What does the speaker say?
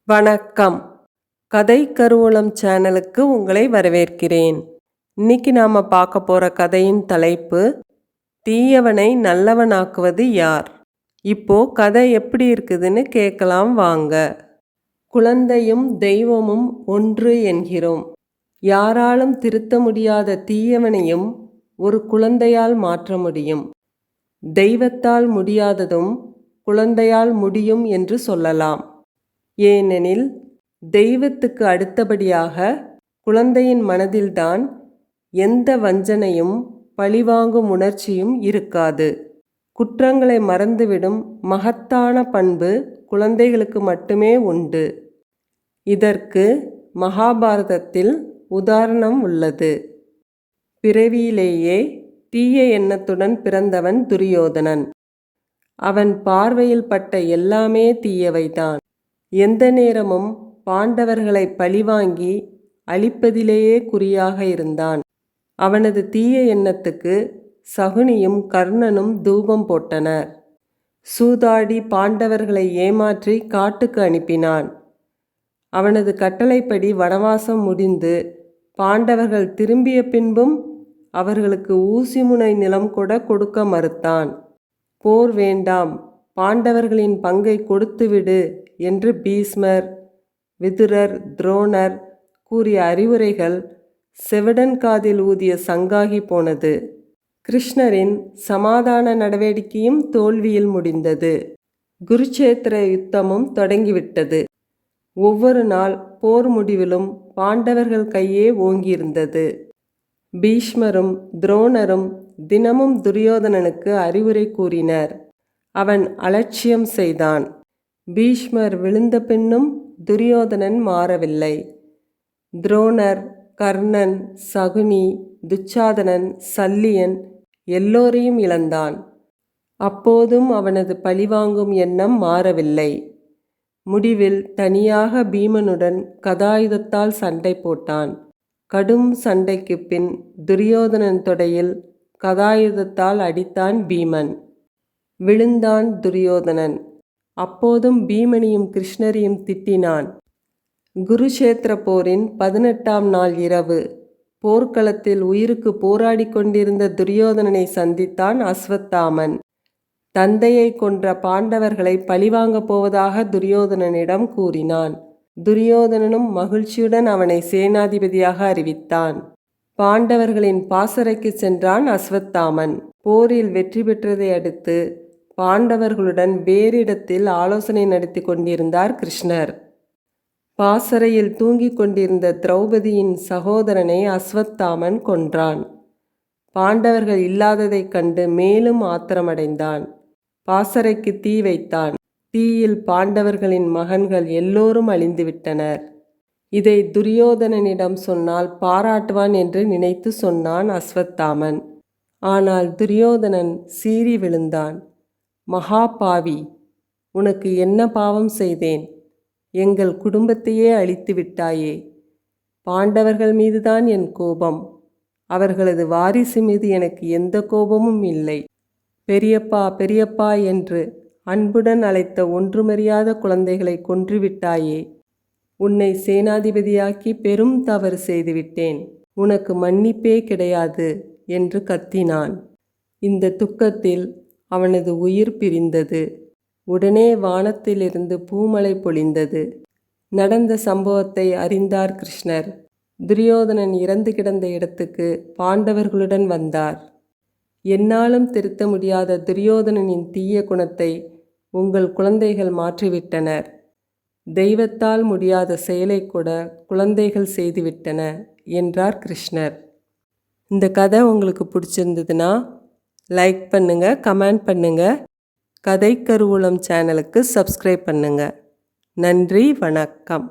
வணக்கம். கதை கருவூலம் சேனலுக்கு உங்களை வரவேற்கிறேன். இன்னைக்கு நாம பார்க்க போற கதையின் தலைப்பு, தீயவனை நல்லவனாக்குவது யார்? இப்போ கதை எப்படி இருக்குதுன்னு கேட்கலாம் வாங்க. குழந்தையும் தெய்வமும் ஒன்று என்கிறோம். யாராலும் திருத்த முடியாத தீயவனையும் ஒரு குழந்தையால் மாற்ற முடியும். தெய்வத்தால் முடியாததும் குழந்தையால் முடியும் என்று சொல்லலாம். ஏனெனில் தெய்வத்துக்கு அடுத்தபடியாக குழந்தையின் மனதில்தான் எந்த வஞ்சனையும் பழிவாங்கும் உணர்ச்சியும் இருக்காது. குற்றங்களை மறந்துவிடும் மகத்தான பண்பு குழந்தைகளுக்கு மட்டுமே உண்டு. இதற்கு மகாபாரதத்தில் உதாரணம் உள்ளது. பிறவியிலேயே தீய எண்ணத்துடன் பிறந்தவன் துரியோதனன். அவன் பார்வையில் பட்ட எல்லாமே தீயவைதான். எந்த நேரமும் பாண்டவர்களை பழிவாங்கி அழிப்பதிலேயே குறியாக இருந்தான். அவனது தீய எண்ணத்துக்கு சகுனியும் கர்ணனும் தூபம் போட்டனர். சூதாடி பாண்டவர்களை ஏமாற்றி காட்டுக்கு அனுப்பினான். அவனது கட்டளைப்படி வனவாசம் முடிந்து பாண்டவர்கள் திரும்பிய பின்பும் அவர்களுக்கு ஊசிமுனை நிலம் கூட கொடுக்க மறுத்தான். போர் வேண்டாம், பாண்டவர்களின் பங்கை கொடுத்துவிடு என்று பீஷ்மர், விதுரர், துரோணர் கூறிய அறிவுரைகள் செவிடன் காதில் ஊதிய சங்காகி போனது. கிருஷ்ணரின் சமாதான நடவடிக்கையும் தோல்வியில் முடிந்தது. குருச்சேத்திர யுத்தமும் தொடங்கிவிட்டது. ஒவ்வொரு நாள் போர் முடிவிலும் பாண்டவர்கள் கையே ஓங்கியிருந்தது. பீஷ்மரும் துரோணரும் தினமும் துரியோதனனுக்கு அறிவுரை கூறினர். அவன் அலட்சியம் செய்தான். பீஷ்மர் விழுந்த பின்னும் துரியோதனன் மாறவில்லை. துரோணர், கர்ணன், சகுனி, துச்சாதனன், சல்லியன் எல்லோரையும் இழந்தான். அப்போதும் அவனது பழிவாங்கும் எண்ணம் மாறவில்லை. முடிவில் தனியாக பீமனுடன் கதாயுதத்தால் சண்டை போட்டான். கடும் சண்டைக்கு பின் துரியோதனன் தொடையில் கதாயுதத்தால் அடித்தான் பீமன். விழுந்தான் துரியோதனன். அப்போதும் பீமனையும் கிருஷ்ணரையும் திட்டினான். குருஷேத்திர போரின் 18ஆம் நாள் இரவு போர்க்களத்தில் உயிருக்கு போராடி கொண்டிருந்த துரியோதனனை சந்தித்தான் அஸ்வத்தாமன். தந்தையை கொன்ற பாண்டவர்களை பழிவாங்கப் போவதாக துரியோதனனிடம் கூறினான். துரியோதனனும் மகிழ்ச்சியுடன் அவனை சேனாதிபதியாக அறிவித்தான். பாண்டவர்களின் பாசறைக்கு சென்றான் அஸ்வத்தாமன். போரில் வெற்றி பெற்றதை அடுத்து பாண்டவர்களுடன் வேறிடத்தில் ஆலோசனை நடத்தி கொண்டிருந்தார் கிருஷ்ணர். பாசறையில் தூங்கிக் கொண்டிருந்த திரௌபதியின் சகோதரனை அஸ்வத்தாமன் கொன்றான். பாண்டவர்கள் இல்லாததைக் கண்டு மேலும் ஆத்திரமடைந்தான். பாசறைக்கு தீ வைத்தான். தீயில் பாண்டவர்களின் மகன்கள் எல்லோரும் அழிந்துவிட்டனர். இதை துரியோதனனிடம் சொன்னால் பாராட்டுவான் என்று நினைத்து சொன்னான் அஸ்வத்தாமன். ஆனால் துரியோதனன் சீறி விழுந்தான். மகா பாவி, உனக்கு என்ன பாவம் செய்தேன்? எங்கள் குடும்பத்தையே அழித்து விட்டாயே. பாண்டவர்கள் மீதுதான் என் கோபம். அவர்களது வாரிசு மீது எனக்கு எந்த கோபமும் இல்லை. பெரியப்பா பெரியப்பா என்று அன்புடன் அழைத்த ஒன்றுமறியாத குழந்தைகளை கொன்றுவிட்டாயே. உன்னை சேனாதிபதியாக்கி பெரும் தவறு செய்துவிட்டேன். உனக்கு மன்னிப்பே கிடையாது என்று கத்தினான். இந்த துக்கத்தில் அவனது உயிர் பிரிந்தது. உடனே வானத்திலிருந்து பூமழை பொழிந்தது. நடந்த சம்பவத்தை அறிந்தார் கிருஷ்ணர். துரியோதனன் இறந்து கிடந்த இடத்துக்கு பாண்டவர்களுடன் வந்தார். என்னாலும் திருத்த முடியாத துரியோதனனின் தீய குணத்தை உங்கள் குழந்தைகள் மாற்றிவிட்டனர். தெய்வத்தால் முடியாத செயலை கூட குழந்தைகள் செய்துவிட்டன என்றார் கிருஷ்ணர். இந்த கதை உங்களுக்கு பிடிச்சிருந்ததுன்னா லைக் பண்ணுங்கள், கமெண்ட் பண்ணுங்கள். கதை கருவூலம் சேனலுக்கு சப்ஸ்கிரைப் பண்ணுங்கள். நன்றி, வணக்கம்.